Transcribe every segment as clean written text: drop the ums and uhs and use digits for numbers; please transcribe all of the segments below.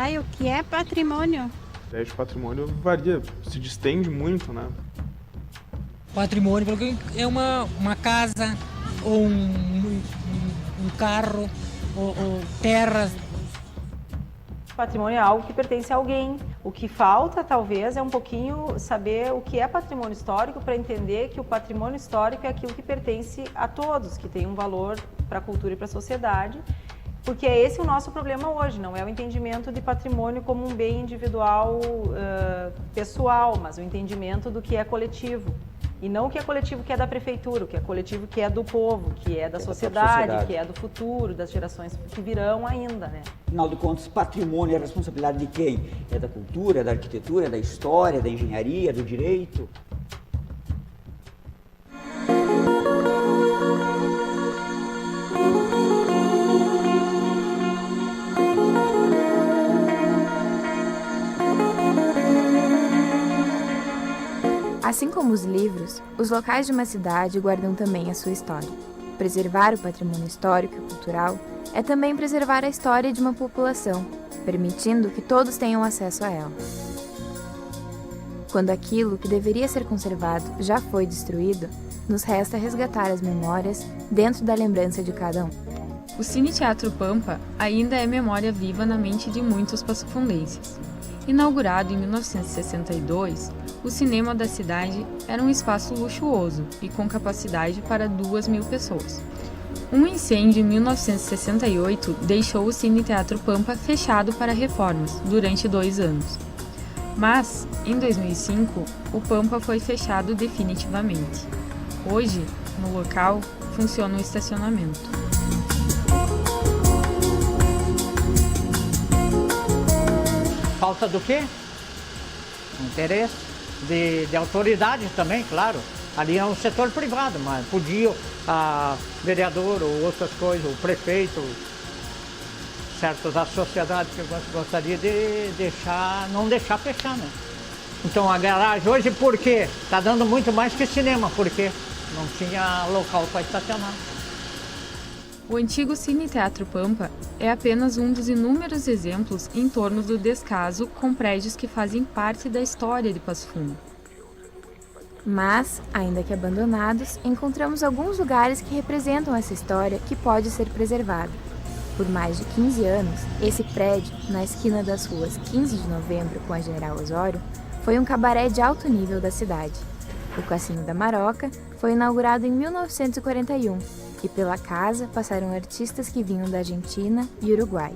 E o que é patrimônio? A ideia de patrimônio varia, se distende muito, né? Patrimônio é uma casa, ou um carro, ou terras. Patrimônio é algo que pertence a alguém. O que falta, talvez, é um pouquinho saber o que é patrimônio histórico para entender que o patrimônio histórico é aquilo que pertence a todos, que tem um valor para a cultura e para a sociedade, porque é esse o nosso problema hoje, não é o entendimento de patrimônio como um bem individual, pessoal, mas o entendimento do que é coletivo. E não o que é coletivo que é da prefeitura, o que é coletivo que é do povo, que é da sociedade, que é do futuro, das gerações que virão ainda, né? Afinal de contas, patrimônio é a responsabilidade de quem? É da cultura, é da arquitetura, é da história, da engenharia, do direito? Assim como os livros, os locais de uma cidade guardam também a sua história. Preservar o patrimônio histórico e cultural é também preservar a história de uma população, permitindo que todos tenham acesso a ela. Quando aquilo que deveria ser conservado já foi destruído, nos resta resgatar as memórias dentro da lembrança de cada um. O Cine Teatro Pampa ainda é memória viva na mente de muitos passofundenses. Inaugurado em 1962, o cinema da cidade era um espaço luxuoso e com capacidade para 2.000 pessoas. Um incêndio em 1968 deixou o Cine Teatro Pampa fechado para reformas durante 2 anos. Mas, em 2005, o Pampa foi fechado definitivamente. Hoje, no local, funciona um estacionamento. Falta do quê? Interesse de autoridade também, claro. Ali é um setor privado, mas podia a vereador ou outras coisas, o prefeito, certas da sociedade que gostaria de não deixar fechar, né? Então a garagem hoje, por quê? Está dando muito mais que cinema, porque não tinha local para estacionar. O antigo Cine Teatro Pampa é apenas um dos inúmeros exemplos em torno do descaso com prédios que fazem parte da história de Passo Fundo. Mas, ainda que abandonados, encontramos alguns lugares que representam essa história que pode ser preservada. Por mais de 15 anos, esse prédio, na esquina das ruas 15 de novembro com a General Osório, foi um cabaré de alto nível da cidade. O Cassino da Maroca foi inaugurado em 1941 e pela casa passaram artistas que vinham da Argentina e Uruguai.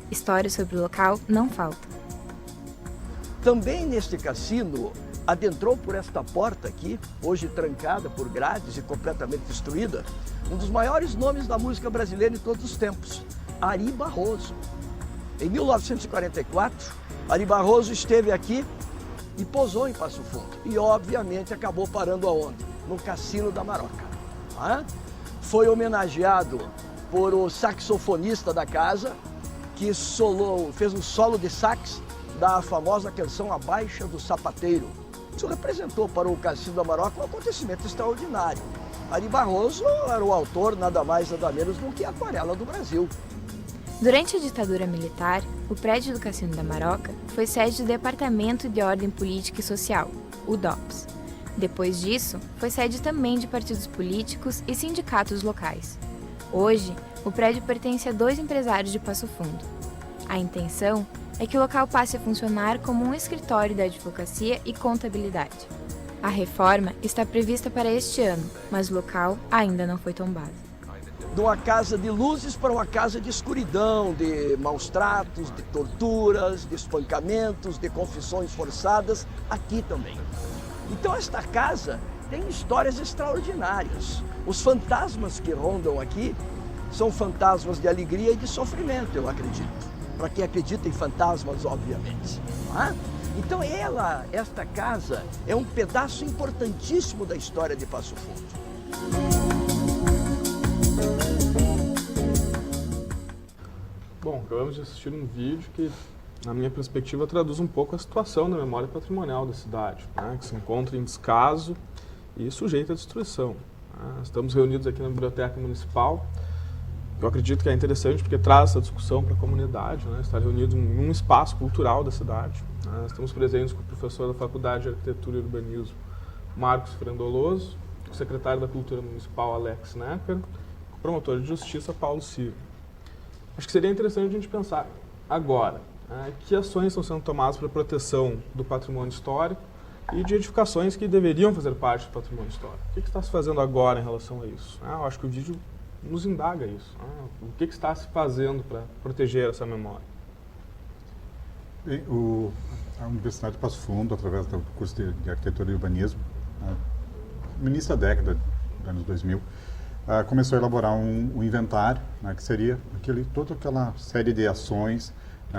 Histórias sobre o local não faltam. Também neste cassino, adentrou por esta porta aqui, hoje trancada por grades e completamente destruída, um dos maiores nomes da música brasileira de todos os tempos, Ari Barroso. Em 1944, Ari Barroso esteve aqui e posou em Passo Fundo. E, obviamente, acabou parando aonde? No Cassino da Maroca. Foi homenageado por o saxofonista da casa, que fez um solo de sax da famosa canção A Baixa do Sapateiro. Isso representou para o Cassino da Maroca um acontecimento extraordinário. Ari Barroso era o autor, nada mais, nada menos do que a Aquarela do Brasil. Durante a ditadura militar, o prédio do Cassino da Maroca foi sede do Departamento de Ordem Política e Social, o DOPS. Depois disso, foi sede também de partidos políticos e sindicatos locais. Hoje, o prédio pertence a 2 empresários de Passo Fundo. A intenção é que o local passe a funcionar como um escritório da advocacia e contabilidade. A reforma está prevista para este ano, mas o local ainda não foi tombado. De uma casa de luzes para uma casa de escuridão, de maus tratos, de torturas, de espancamentos, de confissões forçadas, aqui também. Então esta casa tem histórias extraordinárias. Os fantasmas que rondam aqui são fantasmas de alegria e de sofrimento, eu acredito. Para quem acredita em fantasmas, obviamente. Então esta casa é um pedaço importantíssimo da história de Passo Fundo. Bom, acabamos de assistir um vídeo que, na minha perspectiva, traduz um pouco a situação da memória patrimonial da cidade, que se encontra em descaso e sujeita à destruição. Estamos reunidos aqui na Biblioteca Municipal eu acredito que é interessante porque traz essa discussão para a comunidade, né? Estar reunidos em um espaço cultural da cidade. Né? Estamos presentes com o professor da Faculdade de Arquitetura e Urbanismo, Marcos Frandoloso, o secretário da Cultura Municipal, Alex Necker, o promotor de Justiça, Paulo Ciro. Acho que seria interessante a gente pensar agora, né, que ações estão sendo tomadas para a proteção do patrimônio histórico e de edificações que deveriam fazer parte do patrimônio histórico. O que está se fazendo agora em relação a isso? Eu acho que o vídeo nos indaga isso. O que está se fazendo para proteger essa memória? A Universidade de Passo Fundo, através do curso de Arquitetura e Urbanismo, no início da década, dos anos 2000, começou a elaborar um inventário, né, que seria toda aquela série de ações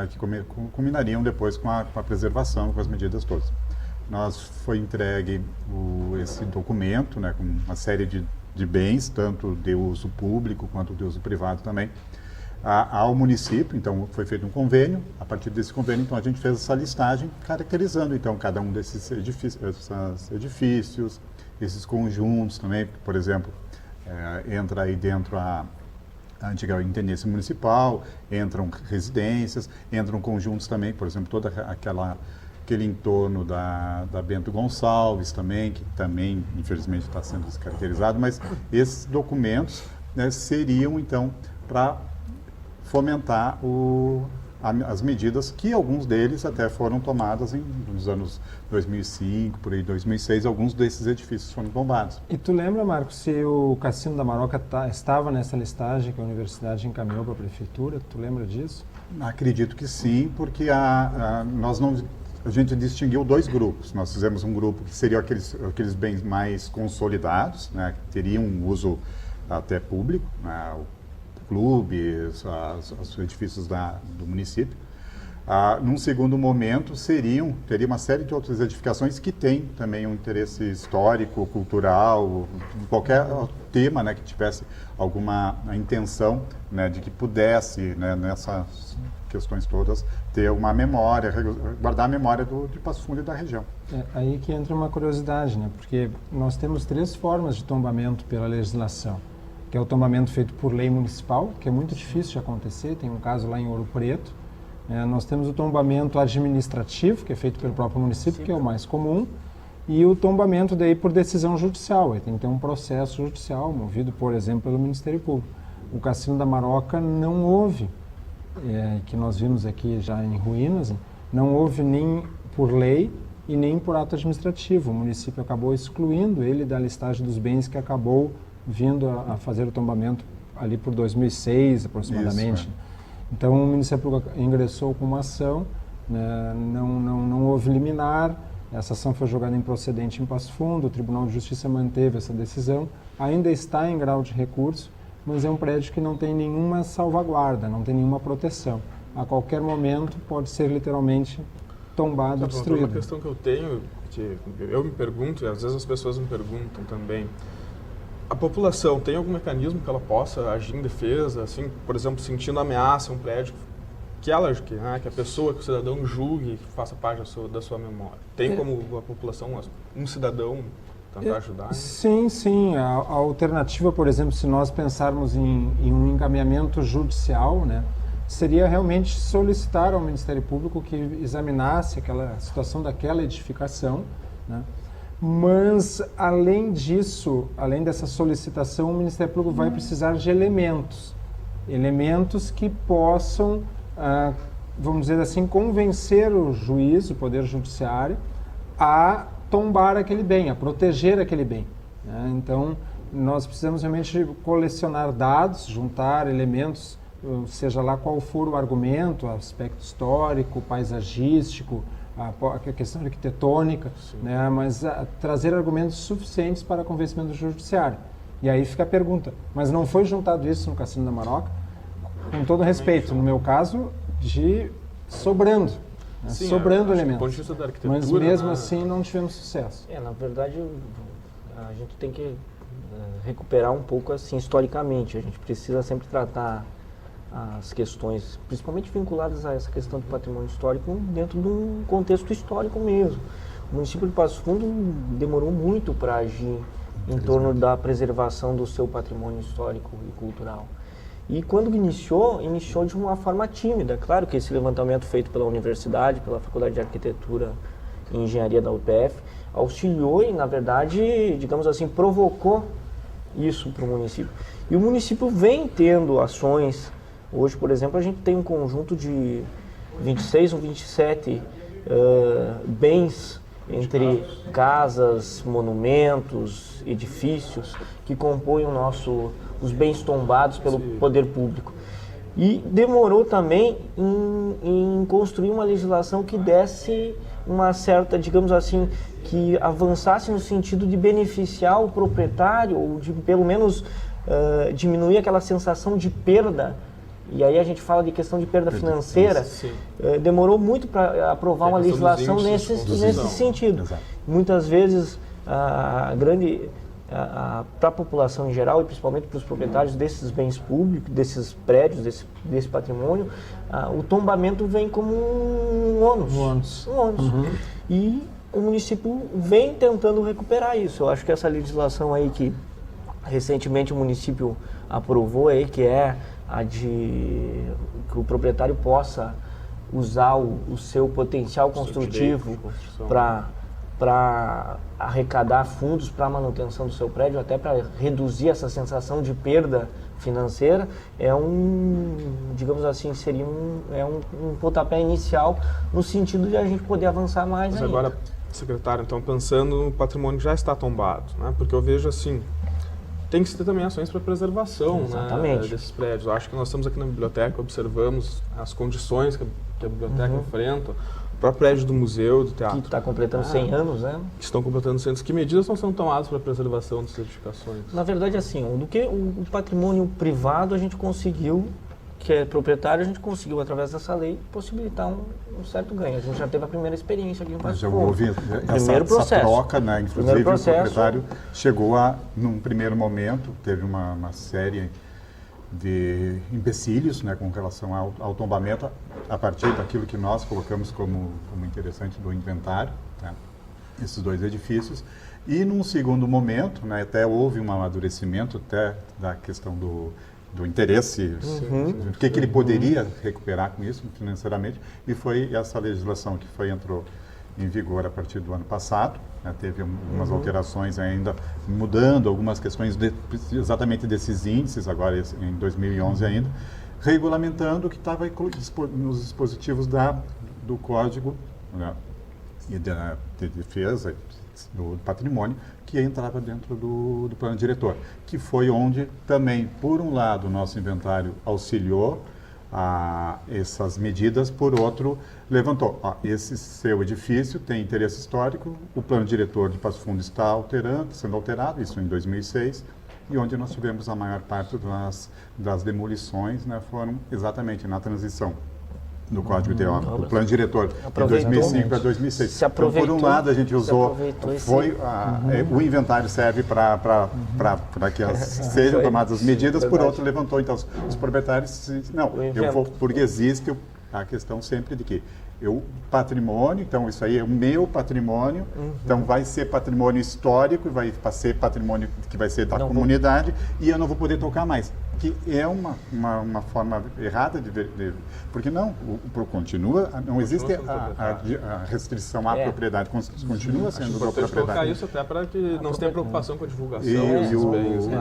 que culminariam depois com a preservação, com as medidas todas. Foi entregue esse documento, né, com uma série de bens, tanto de uso público quanto de uso privado também, ao município. Então foi feito um convênio. A partir desse convênio, então, a gente fez essa listagem caracterizando então cada um desses edifícios, esses conjuntos também. Por exemplo, entra aí dentro a antiga intendência municipal, entram residências, entram conjuntos também, por exemplo, toda aquele entorno da Bento Gonçalves também, que também, infelizmente, está sendo descaracterizado, mas esses documentos, né, seriam, então, para fomentar as medidas que alguns deles até foram tomadas nos anos 2005, por aí 2006, alguns desses edifícios foram tombados. E tu lembra, Marcos, se o Cassino da Maroca estava nessa listagem que a universidade encaminhou para a prefeitura? Tu lembra disso? Acredito que sim, porque a gente distinguiu dois grupos. Nós fizemos um grupo que seriam aqueles bens mais consolidados, né, que teriam um uso até público, né, clubes, os edifícios do município. Num segundo momento, teria uma série de outras edificações que têm também um interesse histórico, cultural, qualquer tema, né, que tivesse alguma intenção, né, de que pudesse, né, nessas questões todas, ter uma memória, guardar a memória de Passo Fundo e da região. É aí que entra uma curiosidade, né, porque nós temos 3 formas de tombamento pela legislação, que é o tombamento feito por lei municipal, que é muito difícil de acontecer, tem um caso lá em Ouro Preto. Nós temos o tombamento administrativo, que é feito pelo próprio município, que é o mais comum, e o tombamento daí por decisão judicial. Aí tem que ter um processo judicial, movido, por exemplo, pelo Ministério Público. O Cassino da Maroca não houve, que nós vimos aqui já em ruínas, não houve nem por lei e nem por ato administrativo. O município acabou excluindo ele da listagem dos bens que acabou vindo a fazer o tombamento ali por 2006, aproximadamente. Isso, Então, o Ministério Público ingressou com uma ação, né, não houve liminar, essa ação foi julgada improcedente em Passo Fundo, o Tribunal de Justiça manteve essa decisão, ainda está em grau de recurso, mas é um prédio que não tem nenhuma salvaguarda, não tem nenhuma proteção. A qualquer momento pode ser literalmente tombado, destruído. Uma questão que eu tenho, que eu me pergunto, e às vezes as pessoas me perguntam também, a população tem algum mecanismo que ela possa agir em defesa, assim, por exemplo, sentindo ameaça a um prédio que a pessoa, que o cidadão julgue que faça parte da sua memória? Tem como a população, um cidadão, tentar ajudar? Sim. A alternativa, por exemplo, se nós pensarmos em um encaminhamento judicial, né, seria realmente solicitar ao Ministério Público que examinasse aquela situação daquela edificação, né? Mas, além disso, além dessa solicitação, o Ministério Público vai precisar de elementos que possam, vamos dizer assim, convencer o juiz, o Poder Judiciário, a tombar aquele bem, a proteger aquele bem, né? Então, nós precisamos realmente colecionar dados, juntar elementos, seja lá qual for o argumento, aspecto histórico, paisagístico, a questão arquitetônica, né, mas trazer argumentos suficientes para convencimento do judiciário. E aí fica a pergunta, mas não foi juntado isso no Cassino da Maroca? Com todo respeito, no meu caso, sobrando, né, sobrando elementos. Mas mesmo assim não tivemos sucesso. Na verdade, a gente tem que recuperar um pouco assim historicamente. A gente precisa sempre tratar as questões, principalmente vinculadas a essa questão do patrimônio histórico, dentro do contexto histórico mesmo. O município de Passo Fundo demorou muito para agir em torno da preservação do seu patrimônio histórico e cultural. E quando iniciou de uma forma tímida. Claro que esse levantamento feito pela universidade, pela Faculdade de Arquitetura e Engenharia da UPF, auxiliou e, na verdade, digamos assim, provocou isso para o município. E o município vem tendo ações. Hoje, por exemplo, a gente tem um conjunto de 26 ou 27 bens entre casas, monumentos, edifícios que compõem os bens tombados pelo poder público. E demorou também em construir uma legislação que desse uma certa, digamos assim, que avançasse no sentido de beneficiar o proprietário, ou de pelo menos diminuir aquela sensação de perda. E aí a gente fala de questão de perda financeira. Demorou muito para aprovar uma legislação nesse sentido. Exato. Muitas vezes para a população em geral e principalmente para os proprietários desses bens públicos, desses prédios, desse patrimônio, o tombamento vem como um ônus. E o município vem tentando recuperar isso. Eu acho que essa legislação aí que recentemente o município aprovou aí, que é a de que o proprietário possa usar o seu potencial construtivo para arrecadar fundos para a manutenção do seu prédio, até para reduzir essa sensação de perda financeira, digamos assim, seria um pontapé inicial no sentido de a gente poder avançar mais ainda. Mas agora, secretário, então, pensando no patrimônio que já está tombado, né? Porque eu vejo assim, tem que se ter também ações para preservação, né, desses prédios. Eu acho que nós estamos aqui na biblioteca, observamos as condições que a biblioteca enfrenta, o próprio prédio do museu, do teatro. Que está completando 100 anos, né? Que estão completando 100 anos. Que medidas estão sendo tomadas para a preservação dessas edificações? Na verdade, assim, do que o patrimônio privado a gente conseguiu, que é proprietário, a gente conseguiu, através dessa lei, possibilitar um certo ganho. A gente já teve a primeira experiência aqui no Passo Fundo. Já houve essa troca, né? Inclusive o proprietário chegou num primeiro momento, teve uma série de empecilhos, né, com relação ao tombamento, a partir daquilo que nós colocamos como interessante do inventário, né, esses dois edifícios. E num segundo momento, né, até houve um amadurecimento até da questão do interesse, o que ele poderia recuperar com isso financeiramente, e foi essa legislação que entrou em vigor a partir do ano passado, né, teve algumas alterações ainda, mudando algumas questões exatamente desses índices, agora em 2011 ainda, regulamentando o que estava nos dispositivos do Código, né, de Defesa do Patrimônio, que entrava dentro do plano diretor, que foi onde também, por um lado, o nosso inventário auxiliou a essas medidas, por outro, levantou, esse seu edifício tem interesse histórico, o plano diretor de Passo Fundo está sendo alterado, isso em 2006, e onde nós tivemos a maior parte das demolições, né, foram exatamente na transição do Código de Obra, do plano diretor de 2005 para 2006. Então, por um lado, a gente usou, o inventário serve para que sejam tomadas as medidas, por outro, levantou, então, os proprietários, porque existe a questão sempre de que patrimônio, então isso aí é o meu patrimônio, então vai ser patrimônio histórico, vai ser patrimônio que vai ser da comunidade, e eu não vou poder tocar mais. Que é uma forma errada de ver, porque continua, não existe a restrição à propriedade, continua sendo da propriedade. Colocar isso até para que não se tenha preocupação com a divulgação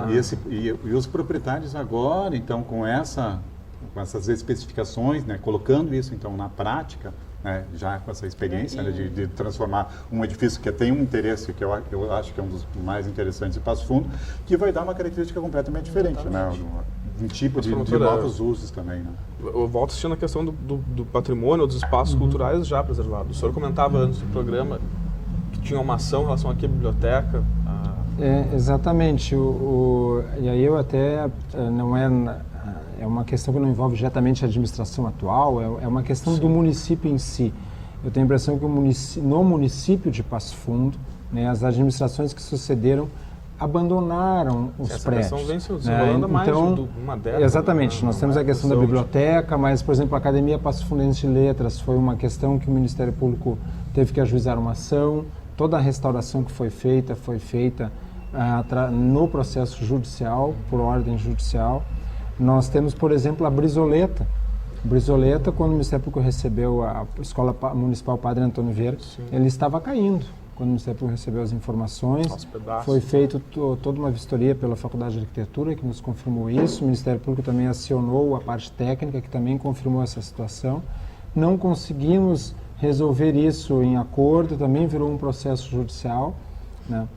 desses bens. E os proprietários agora, então, com essas especificações, né, colocando isso então na prática, né, já com essa experiência, né, de transformar um edifício que tem um interesse, que eu acho que é um dos mais interessantes de Passo Fundo, que vai dar uma característica completamente diferente, né, um tipo de novos usos também. Né. Eu volto assistindo a questão do patrimônio, dos espaços culturais já preservados. O senhor comentava antes do programa que tinha uma ação em relação aqui à biblioteca. Exatamente. E aí eu até não é uma questão que não envolve diretamente a administração atual, é uma questão do município em si. Eu tenho a impressão que no município de Passo Fundo, né, as administrações que sucederam abandonaram os prédios. Essa questão vem se desenrolando há mais de uma década. Exatamente. Nós temos a questão da biblioteca, mas, por exemplo, a Academia Passo Fundense de Letras foi uma questão que o Ministério Público teve que ajuizar uma ação. Toda a restauração que foi feita no processo judicial, por ordem judicial. Nós temos, por exemplo, a Brizoleta. Brizoleta, quando o Ministério Público recebeu a Escola Municipal Padre Antônio Vieira, ele estava caindo. Quando o Ministério Público recebeu as informações, foi feita toda uma vistoria pela Faculdade de Arquitetura, que nos confirmou isso. O Ministério Público também acionou a parte técnica, que também confirmou essa situação. Não conseguimos resolver isso em acordo, também virou um processo judicial, né?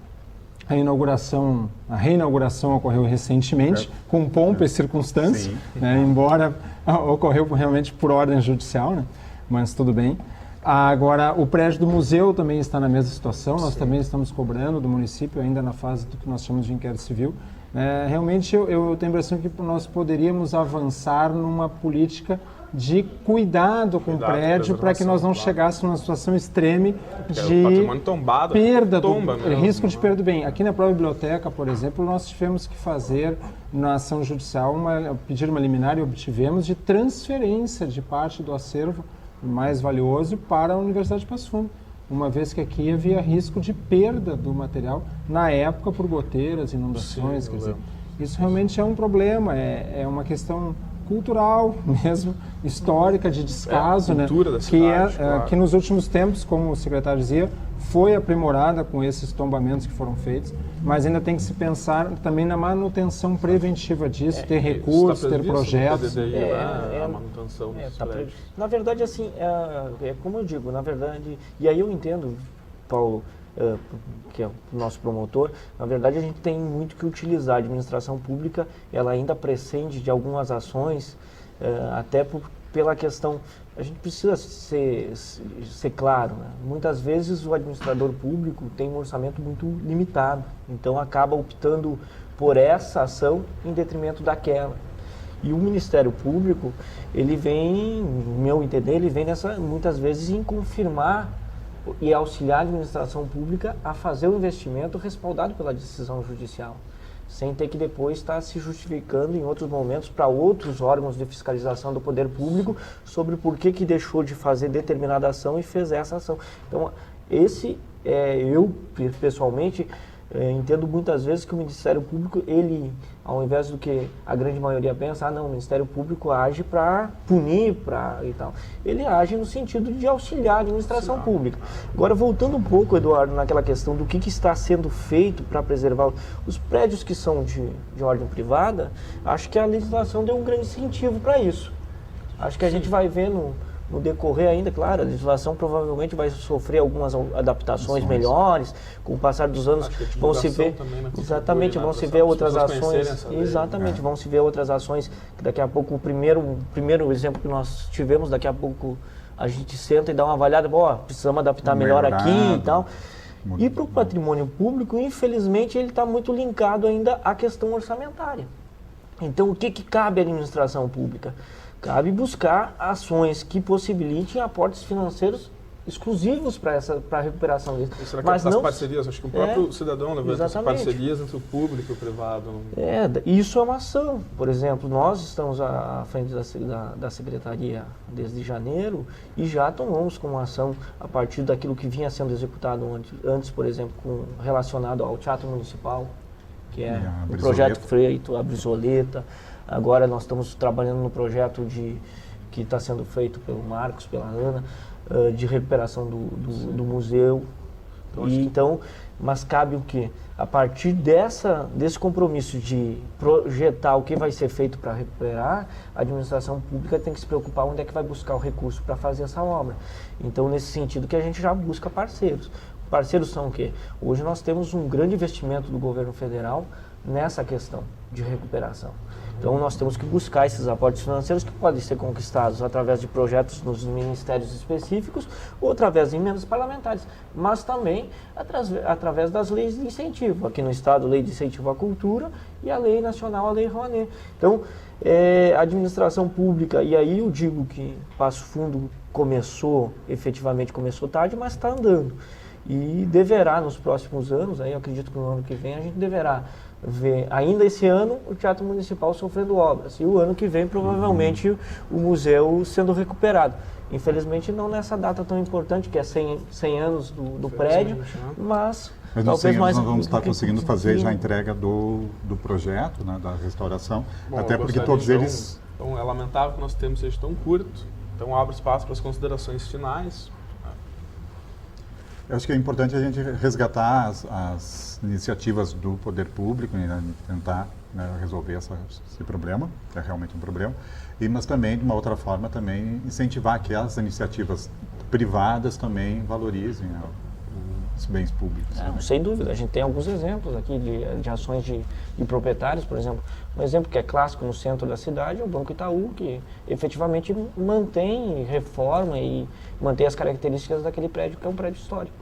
A reinauguração ocorreu recentemente, com pompa e circunstância, né? Embora ocorreu realmente por ordem judicial, né? Mas tudo bem. Agora, o prédio do museu também está na mesma situação, nós também estamos cobrando do município, ainda na fase do que nós chamamos de inquérito civil. Realmente, eu tenho a impressão que nós poderíamos avançar numa política de cuidado com o prédio para que nós não chegássemos numa situação extrema de perda, risco de perda do bem. Aqui na própria biblioteca, por exemplo, nós tivemos que fazer na ação judicial, pedir uma liminar e obtivemos de transferência de parte do acervo mais valioso para a Universidade de Passo Fundo, uma vez que aqui havia risco de perda do material na época por goteiras, inundações. Quer dizer, isso realmente é um problema, é uma questão cultural mesmo, histórica, de descaso, né? Da cidade, que nos últimos tempos, como o secretário dizia, foi aprimorada com esses tombamentos que foram feitos, mas ainda tem que se pensar também na manutenção preventiva disso, ter recursos, ter projetos. A manutenção na verdade, assim, como eu digo, na verdade, e aí eu entendo, Paulo, que é o nosso promotor, na verdade a gente tem muito que utilizar. A administração pública, ela ainda prescinde de algumas ações, até pela questão, a gente precisa ser claro, né? Muitas vezes o administrador público tem um orçamento muito limitado, então acaba optando por essa ação em detrimento daquela. E o Ministério Público, ele vem, no meu entender, ele vem muitas vezes em confirmar e auxiliar a administração pública a fazer o investimento respaldado pela decisão judicial, sem ter que depois estar se justificando em outros momentos para outros órgãos de fiscalização do poder público sobre por que deixou de fazer determinada ação e fez essa ação. Então, eu pessoalmente entendo muitas vezes que o Ministério Público, ele, ao invés do que a grande maioria pensa, não, o Ministério Público age para punir, e tal. Ele age no sentido de auxiliar a administração pública. Agora, voltando um pouco, Eduardo, naquela questão do que está sendo feito para preservar os prédios que são de ordem privada, acho que a legislação deu um grande incentivo para isso. Acho que a gente vai ver no decorrer ainda, claro, a legislação provavelmente vai sofrer algumas adaptações melhores, com o passar dos anos vão se ver, vão se ver outras ações, vão se ver outras ações, que daqui a pouco o primeiro exemplo que nós tivemos, daqui a pouco a gente senta e dá uma avaliada, precisamos adaptar melhor aqui e tal. E para o patrimônio público, infelizmente, ele está muito linkado ainda à questão orçamentária. Então, o que cabe à administração pública? Cabe buscar ações que possibilitem aportes financeiros exclusivos para a recuperação disso. E será que as parcerias? Acho que o próprio cidadão levanta as parcerias entre o público e o privado. Isso é uma ação. Por exemplo, nós estamos à frente da Secretaria desde janeiro e já tomamos como ação, a partir daquilo que vinha sendo executado antes, por exemplo, relacionado ao Teatro Municipal, que é o projeto feito, a Brizoleta. Agora nós estamos trabalhando no projeto que está sendo feito pelo Marcos, pela Ana, de recuperação do museu. Mas cabe o quê? A partir desse compromisso de projetar o que vai ser feito para recuperar, a administração pública tem que se preocupar onde é que vai buscar o recurso para fazer essa obra. Então, nesse sentido que a gente já busca parceiros. Parceiros são o quê? Hoje nós temos um grande investimento do governo federal nessa questão de recuperação. Então, nós temos que buscar esses aportes financeiros que podem ser conquistados através de projetos nos ministérios específicos ou através de emendas parlamentares, mas também através das leis de incentivo. Aqui no Estado, a Lei de Incentivo à Cultura e a Lei Nacional, a Lei Rouanet. Então, a administração pública, e aí eu digo que Passo Fundo efetivamente começou tarde, mas está andando. E deverá, nos próximos anos, aí eu acredito que no ano que vem, a gente deverá ver, ainda esse ano, o Teatro Municipal sofrendo obras. E o ano que vem, provavelmente, o museu sendo recuperado. Infelizmente, não nessa data tão importante, que é 100 anos do prédio, mas Mas no talvez mais... nós vamos estar conseguindo fazer já a entrega do projeto, né, da restauração, Bom, até porque gostaria, todos então, eles... Então, é lamentável que o nosso tempo seja tão curto, então abre espaço para as considerações finais. Eu acho que é importante a gente resgatar as iniciativas do poder público e, né, tentar, né, resolver esse problema, que é realmente um problema, mas também, de uma outra forma, também incentivar que as iniciativas privadas também valorizem, né, os bens públicos. Sem dúvida, a gente tem alguns exemplos aqui de ações de proprietários, por exemplo. Um exemplo que é clássico no centro da cidade é o Banco Itaú, que efetivamente mantém, reforma e mantém as características daquele prédio, que é um prédio histórico.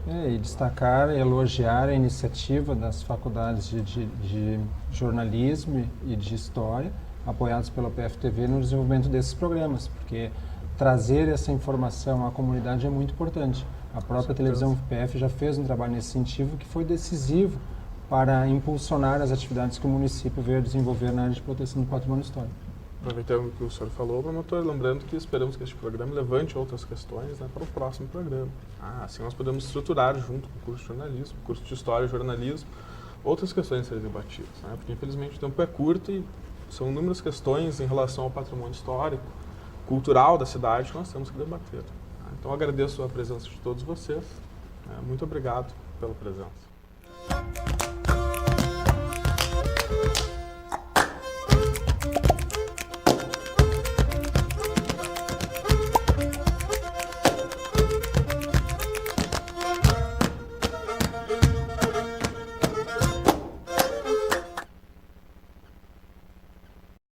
E destacar e elogiar a iniciativa das faculdades de jornalismo e de história, apoiados pela PFTV, no desenvolvimento desses programas, porque trazer essa informação à comunidade é muito importante. A própria televisão UFPF já fez um trabalho nesse sentido que foi decisivo para impulsionar as atividades que o município veio desenvolver na área de proteção do patrimônio histórico. Aproveitando o que o senhor falou, promotor, lembrando que esperamos que este programa levante outras questões, né, para o próximo programa. Assim nós podemos estruturar, junto com o curso de jornalismo, curso de história e jornalismo, outras questões a serem debatidas, né, porque infelizmente o tempo é curto e são inúmeras questões em relação ao patrimônio histórico, cultural da cidade que nós temos que debater. Então agradeço a presença de todos vocês, muito obrigado pela presença.